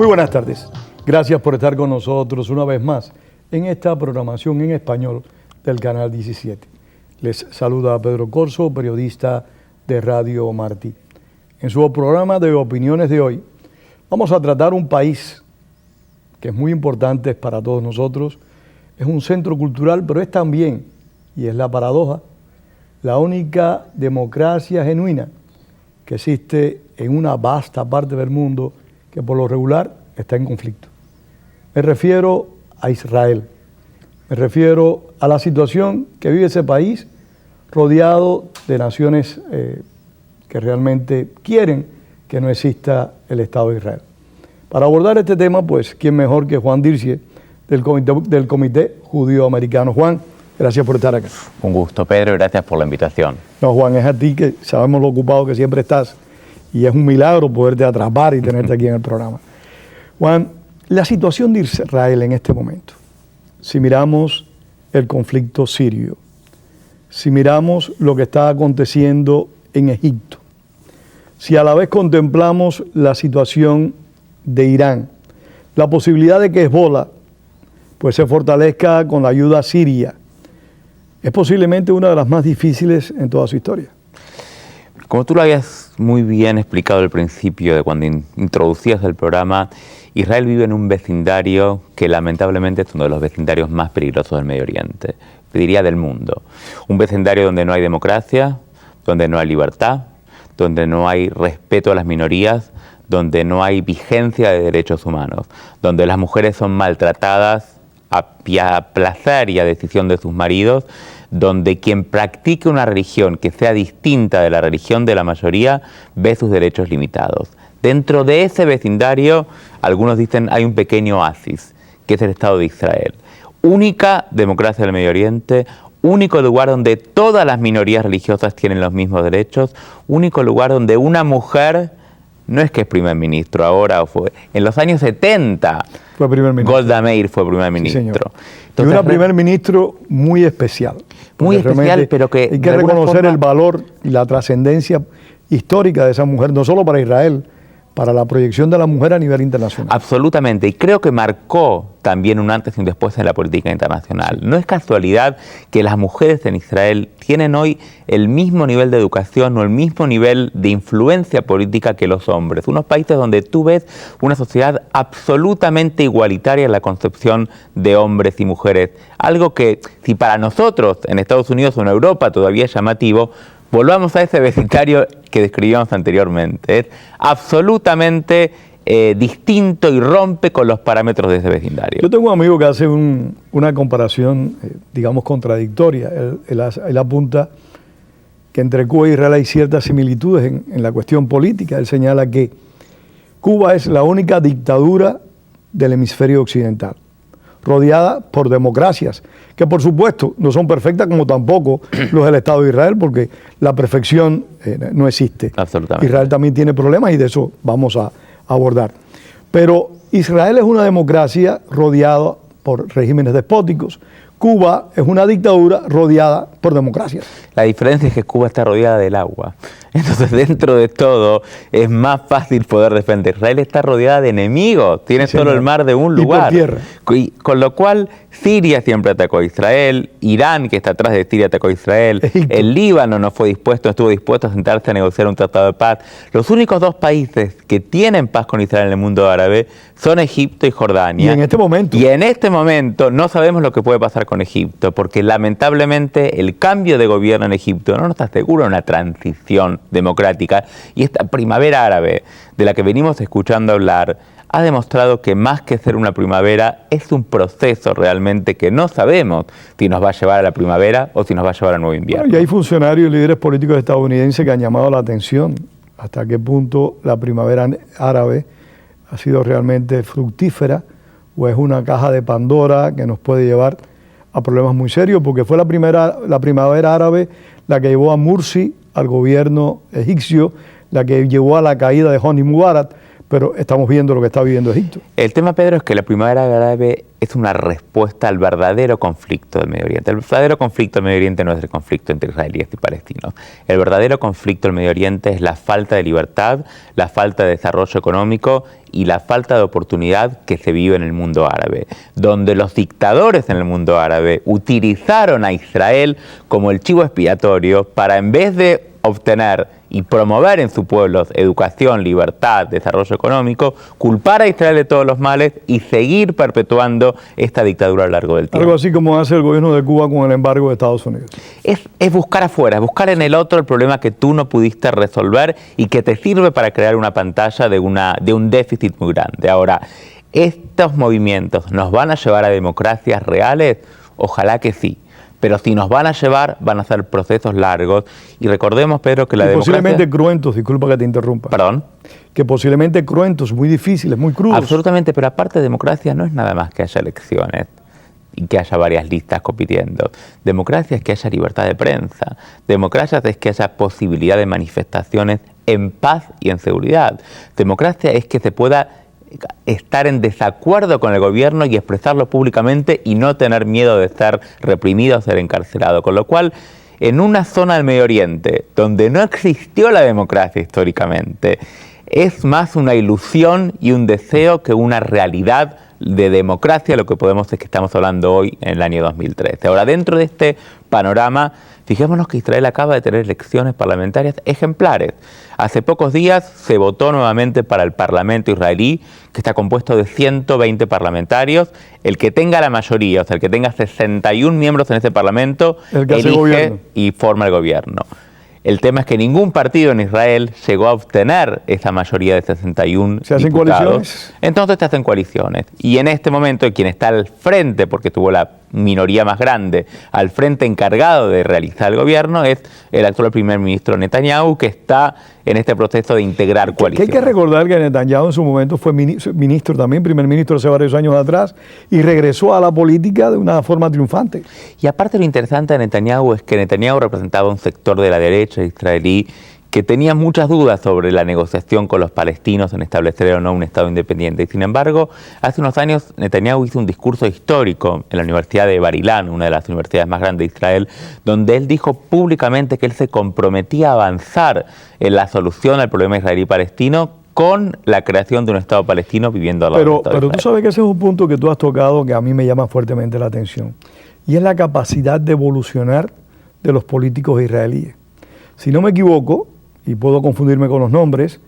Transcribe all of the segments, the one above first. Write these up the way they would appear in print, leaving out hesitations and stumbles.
Muy buenas tardes. Gracias por estar con nosotros una vez más en esta programación en español del Canal 17. Les saluda Pedro Corso, periodista de Radio Martí. En su programa de opiniones de hoy vamos a tratar un país que es muy importante para todos nosotros. Es un centro cultural, pero es también, y es la paradoja, la única democracia genuina que existe en una vasta parte del mundo que por lo regular está en conflicto. Me refiero a Israel. Me refiero a la situación que vive ese país rodeado de naciones que realmente quieren que no exista el Estado de Israel. Para abordar este tema, pues, ¿quién mejor que Juan Dircye del Comité Judío Americano? Juan, gracias por estar acá. Un gusto, Pedro, y gracias por la invitación. No, Juan, es a ti que sabemos lo ocupado que siempre estás y es un milagro poderte atrapar y tenerte aquí en el programa. Juan, la situación de Israel en este momento, si miramos el conflicto sirio, si miramos lo que está aconteciendo en Egipto, si a la vez contemplamos la situación de Irán, la posibilidad de que Hezbollah pues, se fortalezca con la ayuda siria, es posiblemente una de las más difíciles en toda su historia. Como tú lo habías muy bien explicado al principio de cuando introducías el programa, Israel vive en un vecindario que lamentablemente es uno de los vecindarios más peligrosos del Medio Oriente, diría del mundo. Un vecindario donde no hay democracia, donde no hay libertad, donde no hay respeto a las minorías, donde no hay vigencia de derechos humanos, donde las mujeres son maltratadas a placer y a decisión de sus maridos, donde quien practique una religión que sea distinta de la religión de la mayoría ve sus derechos limitados. Dentro de ese vecindario, algunos dicen, hay un pequeño oasis, que es el Estado de Israel. Única democracia del Medio Oriente, único lugar donde todas las minorías religiosas tienen los mismos derechos, único lugar donde una mujer, no es que es primer ministro ahora, o fue en los años 70, fue primer ministro. Golda Meir fue primer ministro. Sí, entonces, y un primer ministro muy especial. Muy especial, pero que hay que reconocer el valor y la trascendencia histórica de esa mujer, no solo para Israel, para la proyección de la mujer a nivel internacional. Absolutamente, y creo que marcó también un antes y un después en la política internacional. No es casualidad que las mujeres en Israel tienen hoy el mismo nivel de educación o el mismo nivel de influencia política que los hombres. Unos países donde tú ves una sociedad absolutamente igualitaria en la concepción de hombres y mujeres. Algo que, si para nosotros en Estados Unidos o en Europa todavía es llamativo, volvamos a ese vecindario que describíamos anteriormente. Es absolutamente distinto y rompe con los parámetros de ese vecindario. Yo tengo un amigo que hace una comparación, digamos, contradictoria. Él apunta que entre Cuba e Israel hay ciertas similitudes en la cuestión política. Él señala que Cuba es la única dictadura del hemisferio occidental, rodeada por democracias, que por supuesto no son perfectas como tampoco los del Estado de Israel, porque la perfección no existe. Absolutamente. Israel también tiene problemas y de eso vamos a abordar. Pero Israel es una democracia rodeada por regímenes despóticos. Cuba es una dictadura rodeada por democracias. La diferencia es que Cuba está rodeada del agua. Entonces, dentro de todo, es más fácil poder defender. Israel está rodeada de enemigos, tiene solo el mar de un lugar. Y por tierra. Con lo cual, Siria siempre atacó a Israel, Irán, que está atrás de Siria, atacó a Israel, Egipto. El Líbano no estuvo dispuesto a sentarse a negociar un tratado de paz. Los únicos dos países que tienen paz con Israel en el mundo árabe son Egipto y Jordania. Y en este momento no sabemos lo que puede pasar con Egipto, porque lamentablemente el cambio de gobierno en Egipto no nos asegura una transición democrática, y esta primavera árabe de la que venimos escuchando hablar ha demostrado que más que ser una primavera es un proceso realmente que no sabemos si nos va a llevar a la primavera o si nos va a llevar al nuevo invierno. Bueno, y hay funcionarios y líderes políticos estadounidenses que han llamado la atención hasta qué punto la primavera árabe ha sido realmente fructífera o es una caja de Pandora que nos puede llevar a problemas muy serios, porque fue la primavera árabe la que llevó a Mursi al gobierno egipcio, la que llevó a la caída de Hosni Mubarak, pero estamos viendo lo que está viviendo Egipto. El tema, Pedro, es que la primavera árabe es una respuesta al verdadero conflicto del Medio Oriente. El verdadero conflicto del Medio Oriente no es el conflicto entre israelíes y palestinos. El verdadero conflicto del Medio Oriente es la falta de libertad, la falta de desarrollo económico y la falta de oportunidad que se vive en el mundo árabe, donde los dictadores en el mundo árabe utilizaron a Israel como el chivo expiatorio para, en vez de obtener y promover en sus pueblos educación, libertad, desarrollo económico, culpar a Israel de todos los males y seguir perpetuando esta dictadura a lo largo del tiempo. Algo así como hace el gobierno de Cuba con el embargo de Estados Unidos. Es buscar afuera, es buscar en el otro el problema que tú no pudiste resolver y que te sirve para crear una pantalla de un déficit muy grande. Ahora, ¿estos movimientos nos van a llevar a democracias reales? Ojalá que sí. Pero si nos van a llevar, van a ser procesos largos. Y recordemos, Pedro, que la democracia... Posiblemente cruentos, disculpa que te interrumpa. ¿Perdón? Que posiblemente cruentos, muy difíciles, muy crudos. Absolutamente, pero aparte de democracia no es nada más que haya elecciones y que haya varias listas compitiendo. Democracia es que haya libertad de prensa. Democracia es que haya posibilidad de manifestaciones en paz y en seguridad. Democracia es que se pueda estar en desacuerdo con el gobierno y expresarlo públicamente y no tener miedo de ser reprimido o ser encarcelado. Con lo cual, en una zona del Medio Oriente donde no existió la democracia históricamente, es más una ilusión y un deseo que una realidad de democracia, lo que podemos es que estamos hablando hoy en el año 2013. Ahora, dentro de este panorama, fijémonos que Israel acaba de tener elecciones parlamentarias ejemplares. Hace pocos días se votó nuevamente para el Parlamento israelí, que está compuesto de 120 parlamentarios. El que tenga la mayoría, o sea, el que tenga 61 miembros en ese Parlamento, elige y forma el gobierno. El tema es que ningún partido en Israel llegó a obtener esa mayoría de 61 ¿Se hacen diputados. coaliciones? Entonces se hacen coaliciones. Y en este momento quien está al frente, porque tuvo la minoría más grande, al frente encargado de realizar el gobierno, es el actual primer ministro Netanyahu, que está en este proceso de integrar coaliciones. Que hay que recordar que Netanyahu en su momento fue ministro también, primer ministro hace varios años atrás, y regresó a la política de una forma triunfante. Y aparte lo interesante de Netanyahu es que Netanyahu representaba un sector de la derecha israelí que tenía muchas dudas sobre la negociación con los palestinos en establecer o no un Estado independiente. Y sin embargo, hace unos años Netanyahu hizo un discurso histórico en la Universidad de Bar Ilan, una de las universidades más grandes de Israel, donde él dijo públicamente que él se comprometía a avanzar en la solución al problema israelí-palestino con la creación de un Estado palestino viviendo al lado del Estado de Israel. Pero tú sabes que ese es un punto que tú has tocado que a mí me llama fuertemente la atención, y es la capacidad de evolucionar de los políticos israelíes. Si no me equivoco, y puedo confundirme con los nombres,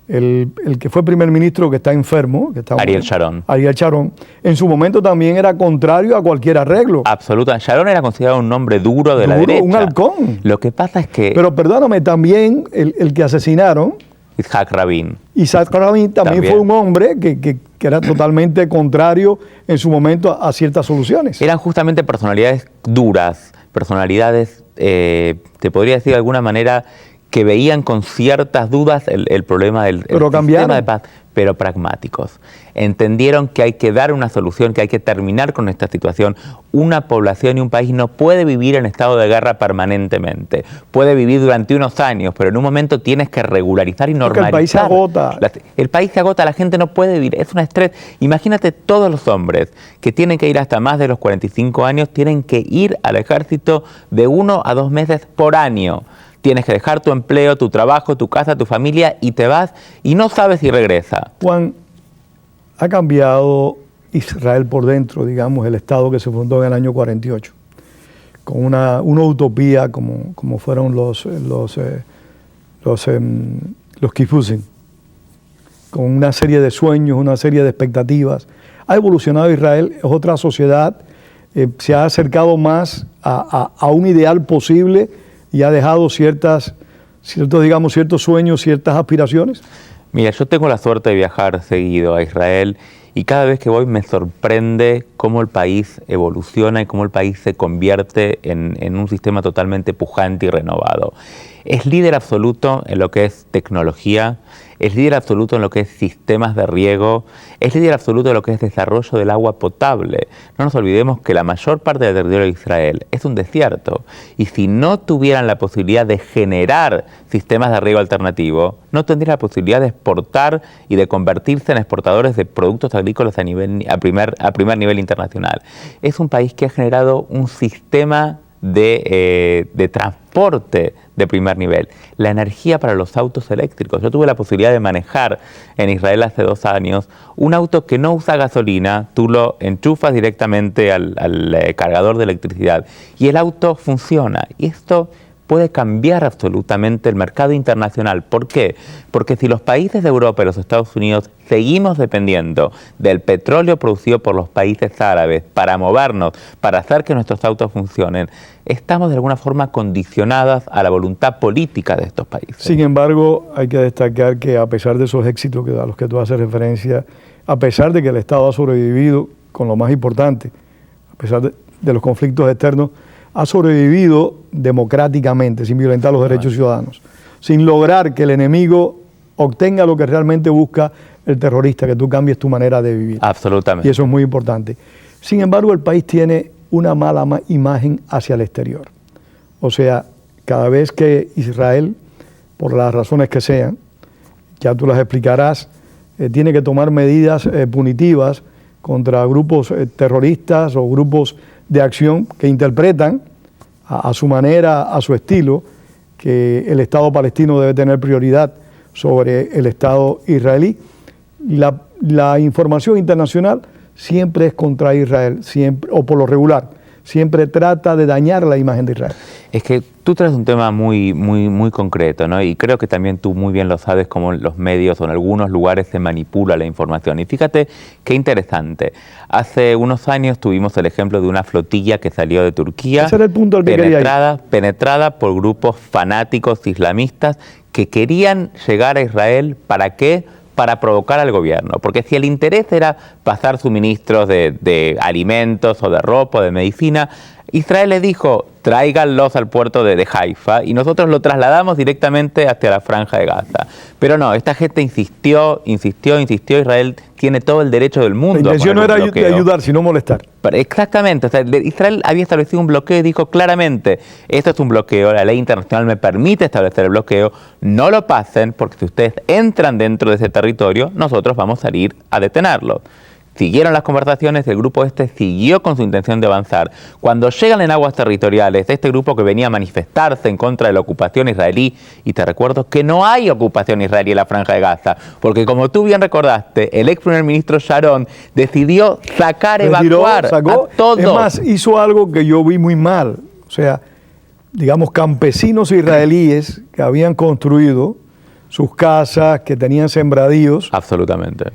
el que fue primer ministro que está enfermo, que está Ariel Sharon. Ariel Sharon, en su momento también era contrario a cualquier arreglo. Absolutamente. Sharon era considerado un hombre duro de la derecha. Un halcón. Lo que pasa es que... Pero perdóname, también el que asesinaron, Yitzhak Rabin. Yitzhak Rabin también fue un hombre que era totalmente contrario en su momento a ciertas soluciones. Eran justamente personalidades duras, personalidades, te podría decir de alguna manera, que veían con ciertas dudas el problema del sistema de paz, pero pragmáticos. Entendieron que hay que dar una solución, que hay que terminar con esta situación. Una población y un país no puede vivir en estado de guerra permanentemente. Puede vivir durante unos años, pero en un momento tienes que regularizar y normalizar. Porque el país se agota. El país se agota, la gente no puede vivir, es un estrés. Imagínate todos los hombres que tienen que ir hasta más de los 45 años, tienen que ir al ejército de 1 a 2 meses por año. Tienes que dejar tu empleo, tu trabajo, tu casa, tu familia y te vas y no sabes si regresa. Juan, ha cambiado Israel por dentro, digamos, el Estado que se fundó en el año 48, con una utopía como fueron los kibbuzim, con una serie de sueños, una serie de expectativas. Ha evolucionado Israel, es otra sociedad, se ha acercado más a un ideal posible y ha dejado ciertos sueños, ciertas aspiraciones. Mira, yo tengo la suerte de viajar seguido a Israel y cada vez que voy me sorprende cómo el país evoluciona y cómo el país se convierte en un sistema totalmente pujante y renovado. Es líder absoluto en lo que es tecnología, es líder absoluto en lo que es sistemas de riego, es líder absoluto en lo que es desarrollo del agua potable. No nos olvidemos que la mayor parte del territorio de Israel es un desierto, y si no tuvieran la posibilidad de generar sistemas de riego alternativos, no tendrían la posibilidad de exportar y de convertirse en exportadores de productos agrícolas a primer nivel internacional. Es un país que ha generado un sistema de transporte de primer nivel, la energía para los autos eléctricos. Yo tuve la posibilidad de manejar en Israel hace 2 años un auto que no usa gasolina, tú lo enchufas directamente al cargador de electricidad y el auto funciona. Y esto puede cambiar absolutamente el mercado internacional. ¿Por qué? Porque si los países de Europa y los Estados Unidos seguimos dependiendo del petróleo producido por los países árabes para movernos, para hacer que nuestros autos funcionen, estamos de alguna forma condicionadas a la voluntad política de estos países. Sin embargo, hay que destacar que a pesar de esos éxitos a los que tú haces referencia, a pesar de que el Estado ha sobrevivido con lo más importante, a pesar de los conflictos externos, ha sobrevivido democráticamente, sin violentar los derechos ciudadanos, sin lograr que el enemigo obtenga lo que realmente busca el terrorista, que tú cambies tu manera de vivir. Absolutamente. Y eso es muy importante. Sin embargo, el país tiene una mala imagen hacia el exterior. O sea, cada vez que Israel, por las razones que sean, ya tú las explicarás, tiene que tomar medidas punitivas contra grupos terroristas o grupos de acción que interpretan a su manera, a su estilo, que el Estado palestino debe tener prioridad sobre el Estado israelí. La información internacional siempre es contra Israel, siempre, o por lo regular, siempre trata de dañar la imagen de Israel. Es que tú traes un tema muy concreto, ¿no? Y creo que también tú muy bien lo sabes, cómo en los medios o en algunos lugares se manipula la información. Y fíjate qué interesante. Hace unos años tuvimos el ejemplo de una flotilla que salió de Turquía. Ese era el punto al que quería ir. Penetrada por grupos fanáticos islamistas que querían llegar a Israel. ¿Para qué? Para provocar al gobierno, porque si el interés era pasar suministros de alimentos o de ropa o de medicina, Israel le dijo, tráiganlos al puerto de Haifa y nosotros lo trasladamos directamente hacia la franja de Gaza. Pero no, esta gente insistió, Israel tiene todo el derecho del mundo. La intención no era de ayudar, sino molestar. Exactamente, o sea, Israel había establecido un bloqueo y dijo claramente, esto es un bloqueo, la ley internacional me permite establecer el bloqueo, no lo pasen porque si ustedes entran dentro de ese territorio, nosotros vamos a salir a detenerlos. Siguieron las conversaciones, el grupo siguió con su intención de avanzar. Cuando llegan en aguas territoriales, este grupo que venía a manifestarse en contra de la ocupación israelí, y te recuerdo que no hay ocupación israelí en la Franja de Gaza, porque como tú bien recordaste, el ex primer ministro Sharon decidió evacuar a todos. Es más, hizo algo que yo vi muy mal. O sea, digamos, campesinos israelíes que habían construido sus casas, que tenían sembradíos. Absolutamente.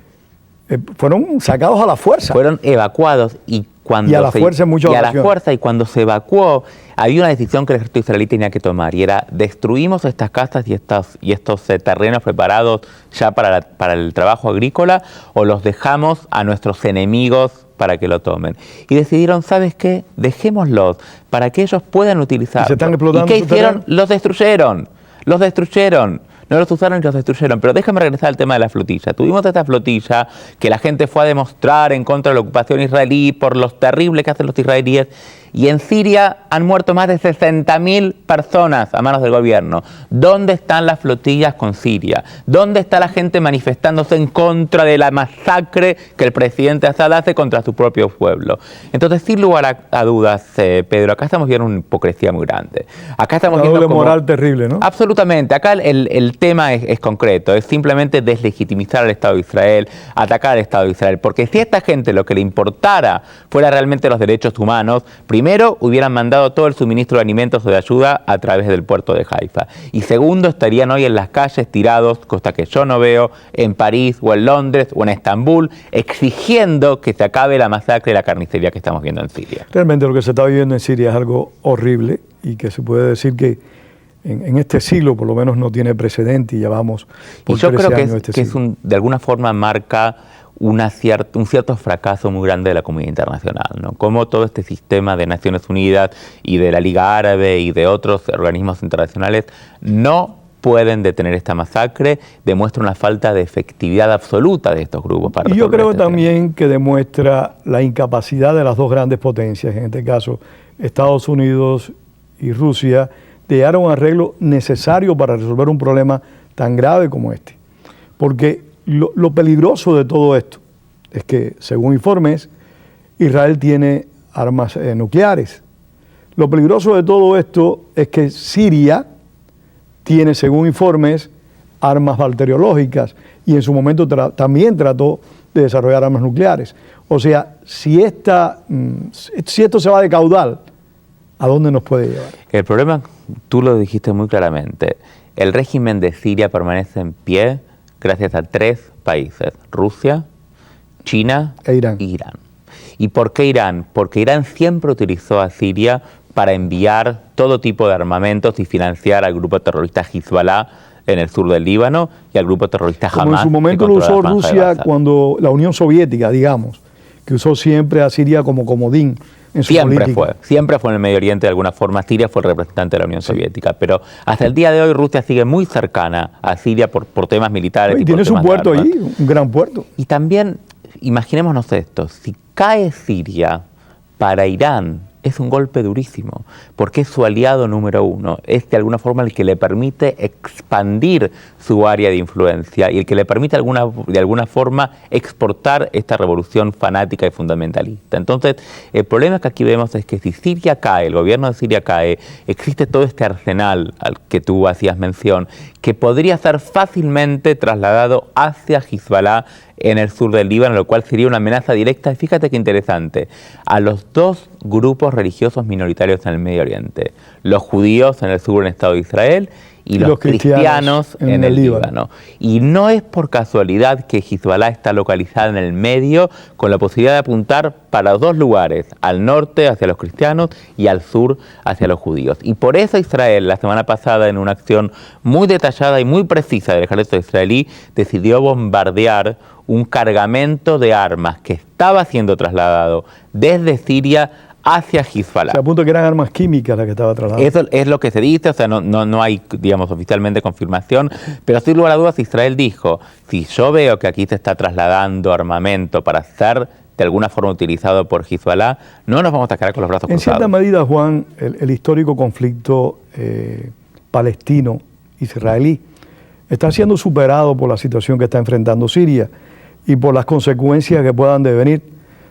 Fueron sacados a la fuerza. Fueron evacuados y cuando a la fuerza en muchas ocasiones. Y cuando se evacuó, había una decisión que el ejército israelí tenía que tomar y era destruimos estas casas y estos terrenos preparados ya para el trabajo agrícola o los dejamos a nuestros enemigos para que lo tomen. Y decidieron, ¿sabes qué? Dejémoslos para que ellos puedan utilizarlos. ¿Y se están explotando? ¿Y qué hicieron? Los destruyeron. No los usaron y los destruyeron. Pero déjame regresar al tema de la flotilla. Tuvimos esta flotilla que la gente fue a demostrar en contra de la ocupación israelí por los terribles que hacen los israelíes. Y en Siria han muerto más de 60.000 personas a manos del gobierno. ¿Dónde están las flotillas con Siria? ¿Dónde está la gente manifestándose en contra de la masacre que el presidente Assad hace contra su propio pueblo? Entonces, sin lugar a dudas, Pedro, acá estamos viendo una hipocresía muy grande. Acá estamos viendo doble moral terrible, ¿no? Absolutamente. Acá el tema es concreto. Es simplemente deslegitimizar al Estado de Israel, atacar al Estado de Israel. Porque si a esta gente lo que le importara fuera realmente los derechos humanos, primero, hubieran mandado todo el suministro de alimentos o de ayuda a través del puerto de Haifa. Y segundo, estarían hoy en las calles tirados, cosa que yo no veo, en París o en Londres o en Estambul, exigiendo que se acabe la masacre y la carnicería que estamos viendo en Siria. Realmente lo que se está viviendo en Siria es algo horrible y que se puede decir que en este siglo por lo menos no tiene precedente y ya vamos por 13 años. Y yo creo que de alguna forma marca un cierto fracaso muy grande de la comunidad internacional, ¿no? Como todo este sistema de Naciones Unidas y de la Liga Árabe y de otros organismos internacionales no pueden detener esta masacre, demuestra una falta de efectividad absoluta de estos grupos para Y yo resolver creo este tema. también que demuestra la incapacidad de las dos grandes potencias, en este caso Estados Unidos y Rusia, de llegar a un arreglo necesario para resolver un problema tan grave como este. Porque lo peligroso de todo esto es que, según informes, Israel tiene armas nucleares. Lo peligroso de todo esto es que Siria tiene, según informes, armas bacteriológicas y en su momento también trató de desarrollar armas nucleares. O sea, si esto se va de caudal, ¿a dónde nos puede llevar? El problema, tú lo dijiste muy claramente, el régimen de Siria permanece en pie gracias a 3 países, Rusia, China e Irán. y Irán. ¿Y por qué Irán? Porque Irán siempre utilizó a Siria para enviar todo tipo de armamentos y financiar al grupo terrorista Hezbollah en el sur del Líbano y al grupo terrorista Hamas. Como en su momento lo usó Rusia cuando la Unión Soviética, digamos, que usó siempre a Siria como comodín en su política. Siempre fue en el Medio Oriente de alguna forma. Siria fue el representante de la Unión Soviética, pero hasta el día de hoy Rusia sigue muy cercana a Siria por temas militares. Y tiene su puerto allí, un gran puerto. Y también, imaginémonos esto, si cae Siria, para Irán es un golpe durísimo, porque es su aliado número 1, es de alguna forma el que le permite expandir su área de influencia y el que le permite de alguna forma exportar esta revolución fanática y fundamentalista. Entonces, el problema que aquí vemos es que si Siria cae, el gobierno de Siria cae, existe todo este arsenal al que tú hacías mención, que podría ser fácilmente trasladado hacia Hezbollah en el sur del Líbano, lo cual sería una amenaza directa, y fíjate qué interesante, a los 2 grupos religiosos minoritarios en el Medio Oriente, los judíos en el sur del Estado de Israel y los cristianos en el Líbano. Y no es por casualidad que Hezbollah está localizada en el medio, con la posibilidad de apuntar para los 2 lugares, al norte hacia los cristianos y al sur hacia los judíos. Y por eso Israel, la semana pasada, en una acción muy detallada y muy precisa del ejército israelí, decidió bombardear un cargamento de armas que estaba siendo trasladado desde Siria hacia Hezbollah. Se apunta que eran armas químicas las que estaba trasladando. Eso es lo que se dice, o sea, no hay, digamos, oficialmente confirmación, pero sin lugar a dudas Israel dijo, si yo veo que aquí se está trasladando armamento para ser de alguna forma utilizado por Hezbollah, no nos vamos a quedar con los brazos cruzados. En cierta medida, Juan, el histórico conflicto palestino-israelí está siendo superado por la situación que está enfrentando Siria y por las consecuencias que puedan devenir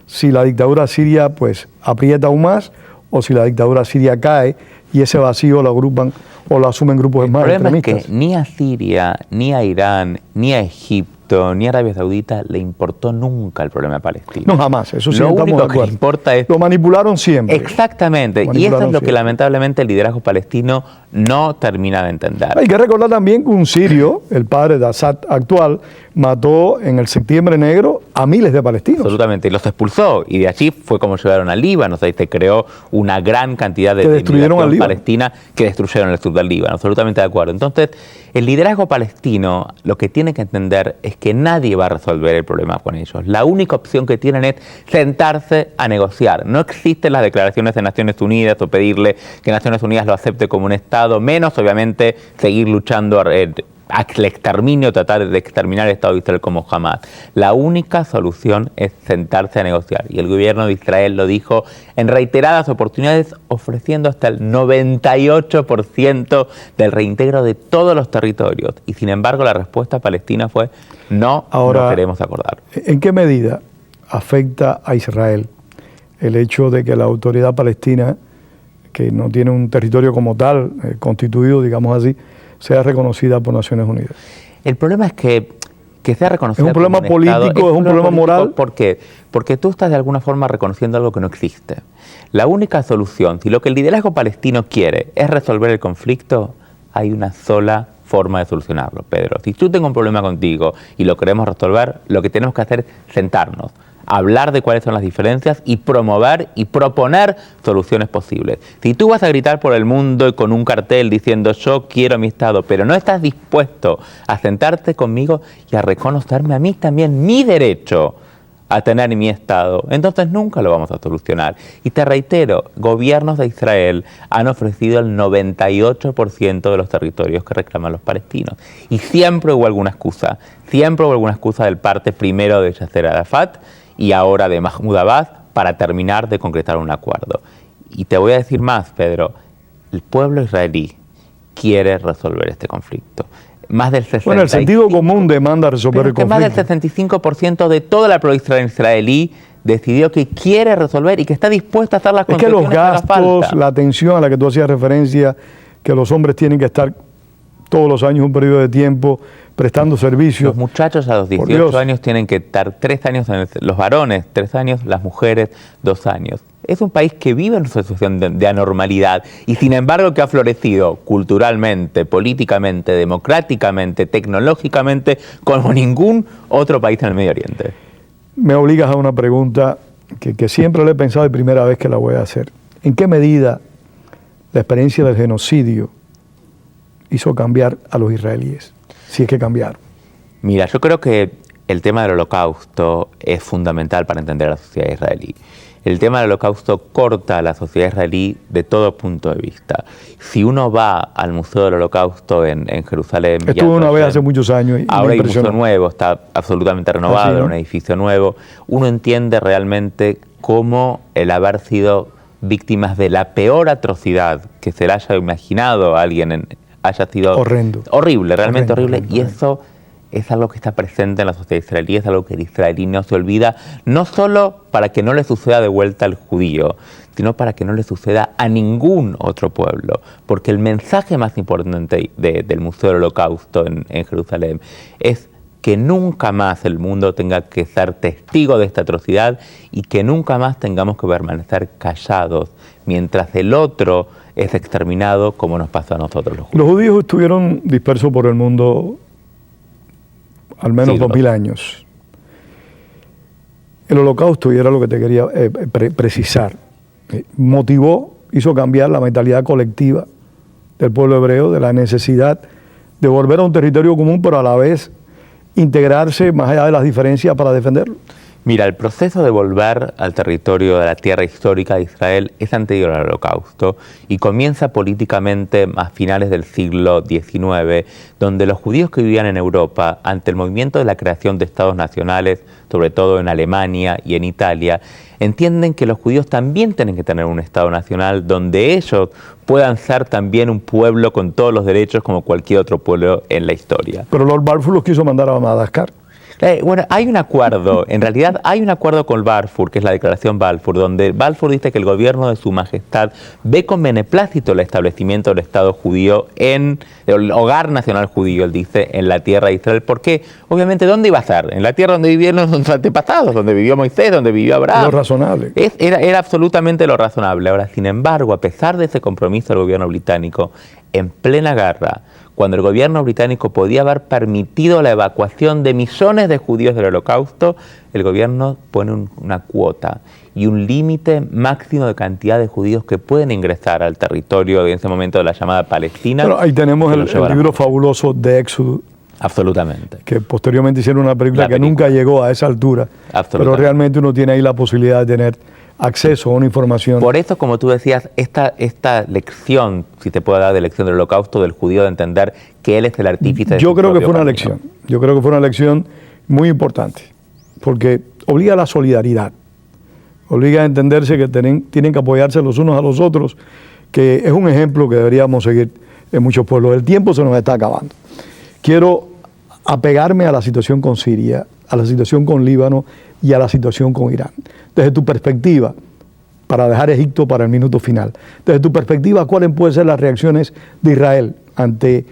si la dictadura siria pues aprieta aún más o si la dictadura siria cae y ese vacío lo agrupan o lo asumen grupos más extremistas. El problema es que ni a Siria, ni a Irán, ni a Egipto, ni a Arabia Saudita le importó nunca el problema palestino. No, jamás, eso sí lo estamos único de acuerdo. Que importa es... Lo manipularon siempre. Exactamente, y eso es lo que lamentablemente el liderazgo palestino no termina de entender. Hay que recordar también que un sirio, el padre de Assad actual, mató en el Septiembre Negro a miles de palestinos. Absolutamente, y los expulsó, y de allí fue como llegaron al Líbano, o sea, ahí se creó una gran cantidad de inmigración palestina que destruyeron el sur del Líbano, absolutamente de acuerdo. Entonces, el liderazgo palestino lo que tiene que entender es que nadie va a resolver el problema con ellos. La única opción que tienen es sentarse a negociar. No existen las declaraciones de Naciones Unidas o pedirle que Naciones Unidas lo acepte como un Estado, menos obviamente seguir luchando al exterminio, tratar de exterminar el Estado de Israel como Hamas. La única solución es sentarse a negociar. Y el gobierno de Israel lo dijo en reiteradas oportunidades, ofreciendo hasta el 98% del reintegro de todos los territorios. Y sin embargo, la respuesta palestina fue no queremos acordar. ¿En qué medida afecta a Israel el hecho de que la autoridad palestina, que no tiene un territorio como tal, constituido, digamos así, sea reconocida por Naciones Unidas? El problema es que sea reconocida. ¿Es un problema político, es un problema moral? ¿Por qué? Porque tú estás de alguna forma reconociendo algo que no existe. La única solución, si lo que el liderazgo palestino quiere es resolver el conflicto, hay una sola forma de solucionarlo, Pedro. Si tú tengo un problema contigo y lo queremos resolver, lo que tenemos que hacer es sentarnos, hablar de cuáles son las diferencias y promover y proponer soluciones posibles. Si tú vas a gritar por el mundo y con un cartel diciendo yo quiero mi Estado, pero no estás dispuesto a sentarte conmigo y a reconocerme a mí también mi derecho a tener mi Estado, entonces nunca lo vamos a solucionar. Y te reitero, gobiernos de Israel han ofrecido el 98% de los territorios que reclaman los palestinos. Y siempre hubo alguna excusa del parte primero de Yasser Arafat y ahora de Mahmoud Abbas para terminar de concretar un acuerdo. Y te voy a decir más, Pedro, el pueblo israelí quiere resolver este conflicto. Más del 65%, bueno, el sentido común demanda resolver el conflicto. Más del 65% de toda la población israelí decidió que quiere resolver y que está dispuesta a hacer las concesiones que los que haga gastos, falta. la atención a la que tú hacías referencia, que los hombres tienen que estar todos los años un periodo de tiempo prestando servicios. Los muchachos a los 18 años tienen que estar 3 años, los varones 3 años, las mujeres 2 años. Es un país que vive en una situación de anormalidad y sin embargo que ha florecido culturalmente, políticamente, democráticamente, tecnológicamente, como ningún otro país en el Medio Oriente. Me obligas a una pregunta que siempre le he pensado y primera vez que la voy a hacer. ¿En qué medida la experiencia del genocidio hizo cambiar a los israelíes? Si es que cambiaron. Mira, yo creo que el tema del Holocausto es fundamental para entender a la sociedad israelí. El tema del Holocausto corta a la sociedad israelí de todo punto de vista. Si uno va al Museo del Holocausto en Jerusalén... Estuve una vez hace muchos años y ahora hay un museo nuevo, está absolutamente renovado, ¿no? Un edificio nuevo. Uno entiende realmente cómo el haber sido víctimas de la peor atrocidad que se le haya imaginado a alguien haya sido... horrendo. Horrible, realmente horrible. Y eso es algo que está presente en la sociedad israelí, es algo que el israelí no se olvida, no solo para que no le suceda de vuelta al judío, sino para que no le suceda a ningún otro pueblo. Porque el mensaje más importante del Museo del Holocausto en Jerusalén es que nunca más el mundo tenga que ser testigo de esta atrocidad y que nunca más tengamos que permanecer callados mientras el otro es exterminado como nos pasó a nosotros los judíos. Los judíos estuvieron dispersos por el mundo al menos 2000 años. El Holocausto, y era lo que te quería precisar, motivó, hizo cambiar la mentalidad colectiva del pueblo hebreo, de la necesidad de volver a un territorio común, pero a la vez integrarse más allá de las diferencias para defenderlo. Mira, el proceso de volver al territorio de la tierra histórica de Israel es anterior al Holocausto y comienza políticamente a finales del siglo XIX, donde los judíos que vivían en Europa, ante el movimiento de la creación de estados nacionales, sobre todo en Alemania y en Italia, entienden que los judíos también tienen que tener un estado nacional donde ellos puedan ser también un pueblo con todos los derechos como cualquier otro pueblo en la historia. Pero Lord Balfour los quiso mandar a Madagascar. Bueno, hay un acuerdo, en realidad hay un acuerdo con Balfour, que es la declaración Balfour, donde Balfour dice que el gobierno de su majestad ve con beneplácito el establecimiento del Estado judío el hogar nacional judío, él dice, en la tierra de Israel. ¿Por qué? Obviamente, ¿dónde iba a ser? En la tierra donde vivieron sus antepasados, donde vivió Moisés, donde vivió Abraham. Lo razonable. Era absolutamente lo razonable. Ahora, sin embargo, a pesar de ese compromiso del gobierno británico, en plena guerra, cuando el gobierno británico podía haber permitido la evacuación de millones de judíos del Holocausto, el gobierno pone una cuota y un límite máximo de cantidad de judíos que pueden ingresar al territorio en ese momento de la llamada Palestina. Pero ahí tenemos el libro fabuloso de Éxodo. Absolutamente. Que posteriormente hicieron una película que nunca llegó a esa altura. Pero realmente uno tiene ahí la posibilidad de tener acceso a una información. Por eso, como tú decías, esta lección, si te puedo dar de lección del Holocausto, del judío, de entender que él es el artífice de Yo su creo que propio fue una camino. lección. Yo creo que fue una lección muy importante, porque obliga a la solidaridad, obliga a entenderse que tienen que apoyarse los unos a los otros, que es un ejemplo que deberíamos seguir en muchos pueblos. El tiempo se nos está acabando. Quiero apegarme a la situación con Siria, a la situación con Líbano y a la situación con Irán. Desde tu perspectiva, para dejar Egipto para el minuto final, desde tu perspectiva, ¿cuáles pueden ser las reacciones de Israel ante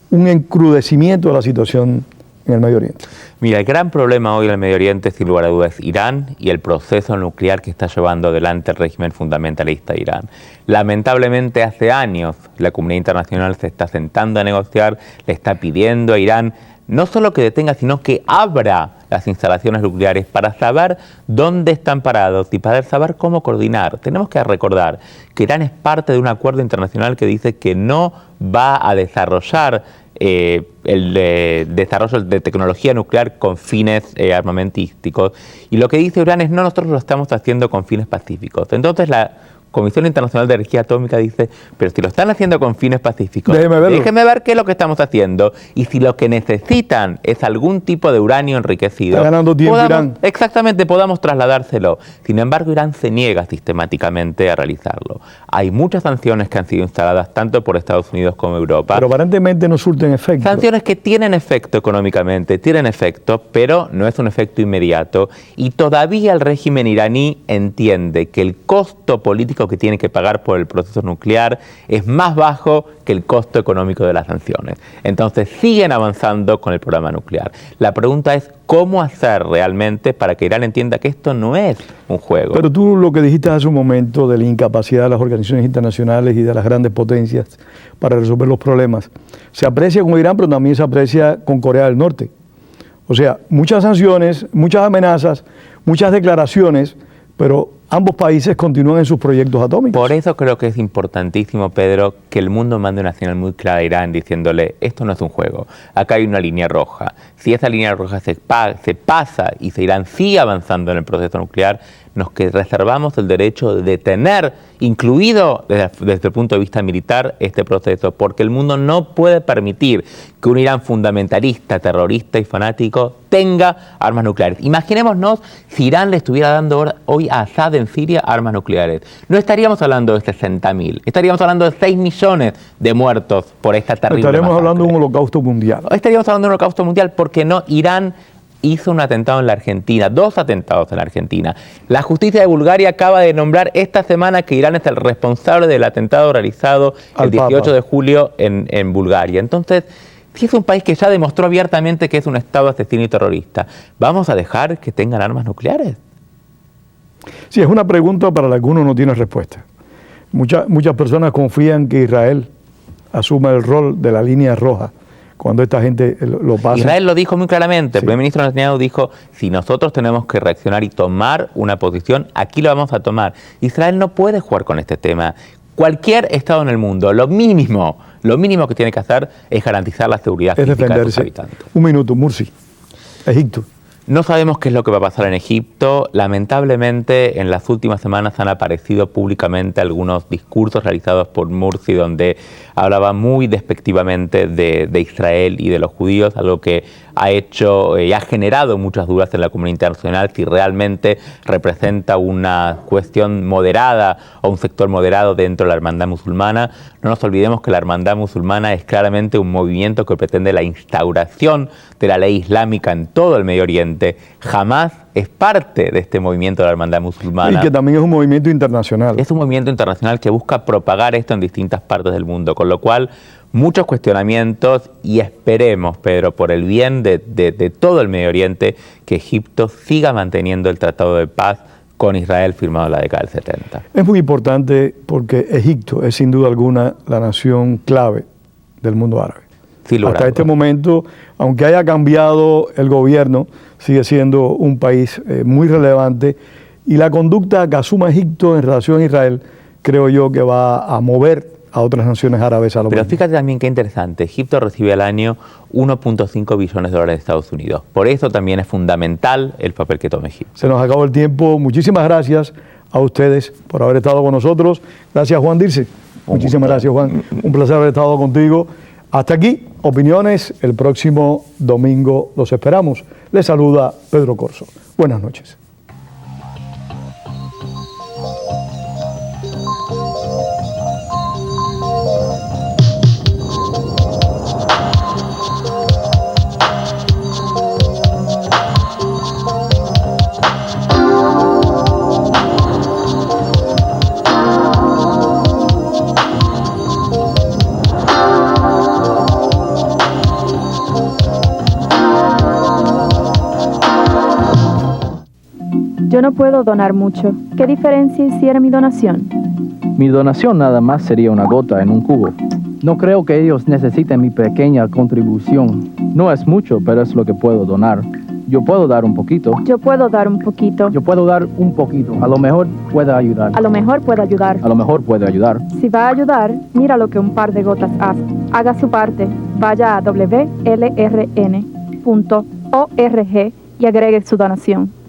un encrudecimiento de la situación en el Medio Oriente? Mira, el gran problema hoy en el Medio Oriente, sin lugar a dudas, es Irán y el proceso nuclear que está llevando adelante el régimen fundamentalista de Irán. Lamentablemente, hace años la comunidad internacional se está sentando a negociar, le está pidiendo a Irán no solo que detenga, sino que abra las instalaciones nucleares para saber dónde están parados y para saber cómo coordinar. Tenemos que recordar que Irán es parte de un acuerdo internacional que dice que no va a desarrollar el desarrollo de tecnología nuclear con fines armamentísticos. Y lo que dice Irán es, no, nosotros lo estamos haciendo con fines pacíficos. Entonces la Comisión Internacional de Energía Atómica dice, pero si lo están haciendo con fines pacíficos, déjeme ver qué es lo que estamos haciendo, y si lo que necesitan es algún tipo de uranio enriquecido, está ganando tiempo Irán. Exactamente, podamos trasladárselo. Sin embargo, Irán se niega sistemáticamente a realizarlo. Hay muchas sanciones que han sido instaladas tanto por Estados Unidos como Europa. Pero aparentemente no surten efecto. Sanciones que tienen efecto económicamente, tienen efecto, pero no es un efecto inmediato, y todavía el régimen iraní entiende que el costo político que tiene que pagar por el proceso nuclear es más bajo que el costo económico de las sanciones. Entonces siguen avanzando con el programa nuclear. La pregunta es cómo hacer realmente para que Irán entienda que esto no es un juego. Pero tú lo que dijiste hace un momento de la incapacidad de las organizaciones internacionales y de las grandes potencias para resolver los problemas, se aprecia con Irán, pero también se aprecia con Corea del Norte. O sea, muchas sanciones, muchas amenazas, muchas declaraciones, pero ambos países continúan en sus proyectos atómicos. Por eso creo que es importantísimo, Pedro, que el mundo mande una señal muy clara a Irán diciéndole, esto no es un juego, acá hay una línea roja. Si esa línea roja se pasa y si Irán sigue avanzando en el proceso nuclear, nos reservamos el derecho de detener, incluido desde el punto de vista militar, este proceso, porque el mundo no puede permitir que un Irán fundamentalista, terrorista y fanático tenga armas nucleares. Imaginémonos si Irán le estuviera dando hoy a Assad en Siria armas nucleares. No estaríamos hablando de 60.000, estaríamos hablando de 6 millones de muertos por esta terrible Estaremos masacre. hablando de un holocausto mundial. Estaríamos hablando de un holocausto mundial porque no, Irán hizo un atentado en la Argentina, 2 atentados en la Argentina. La justicia de Bulgaria acaba de nombrar esta semana que Irán es el responsable del atentado realizado el 18 de julio en Bulgaria. Entonces, si es un país que ya demostró abiertamente que es un Estado asesino y terrorista, ¿vamos a dejar que tengan armas nucleares? Sí, es una pregunta para la que uno no tiene respuesta. Muchas personas confían que Israel asuma el rol de la línea roja cuando esta gente lo pasa. Israel lo dijo muy claramente. Sí. El primer ministro Netanyahu dijo, si nosotros tenemos que reaccionar y tomar una posición, aquí lo vamos a tomar. Israel no puede jugar con este tema. Cualquier Estado en el mundo, lo mínimo que tiene que hacer es garantizar la seguridad física de sus habitantes. Un minuto, Mursi, Egipto. No sabemos qué es lo que va a pasar en Egipto. Lamentablemente, en las últimas semanas han aparecido públicamente algunos discursos realizados por Mursi donde hablaba muy despectivamente de Israel y de los judíos, algo que ha hecho y ha generado muchas dudas en la comunidad internacional si realmente representa una cuestión moderada o un sector moderado dentro de la hermandad musulmana. No nos olvidemos que la hermandad musulmana es claramente un movimiento que pretende la instauración de la ley islámica en todo el Medio Oriente. Jamás es parte de este movimiento de la hermandad musulmana. Y que también es un movimiento internacional. Es un movimiento internacional que busca propagar esto en distintas partes del mundo, con lo cual muchos cuestionamientos y esperemos, Pedro, por el bien de todo el Medio Oriente, que Egipto siga manteniendo el tratado de paz con Israel firmado en la década del 70. Es muy importante porque Egipto es sin duda alguna la nación clave del mundo árabe. Hasta este momento, aunque haya cambiado el gobierno, sigue siendo un país muy relevante y la conducta que asuma Egipto en relación a Israel, creo yo que va a mover a otras naciones árabes a lo Pero mismo. fíjate también qué interesante, Egipto recibe al año 1.5 billones de dólares de Estados Unidos. Por eso también es fundamental el papel que toma Egipto. Se nos acabó el tiempo. Muchísimas gracias a ustedes por haber estado con nosotros. Gracias, Juan Dirce. Muchísimas gracias, Juan. Un placer haber estado contigo. Hasta aquí, opiniones. El próximo domingo los esperamos. Les saluda Pedro Corso. Buenas noches. Yo no puedo donar mucho. ¿Qué diferencia hiciera mi donación? Mi donación nada más sería una gota en un cubo. No creo que ellos necesiten mi pequeña contribución. No es mucho, pero es lo que puedo donar. Yo puedo dar un poquito. Yo puedo dar un poquito. Yo puedo dar un poquito. A lo mejor pueda ayudar. A lo mejor puede ayudar. A lo mejor puede ayudar. Si va a ayudar, mira lo que un par de gotas hace. Haga su parte. vaya a wlrn.org y agregue su donación.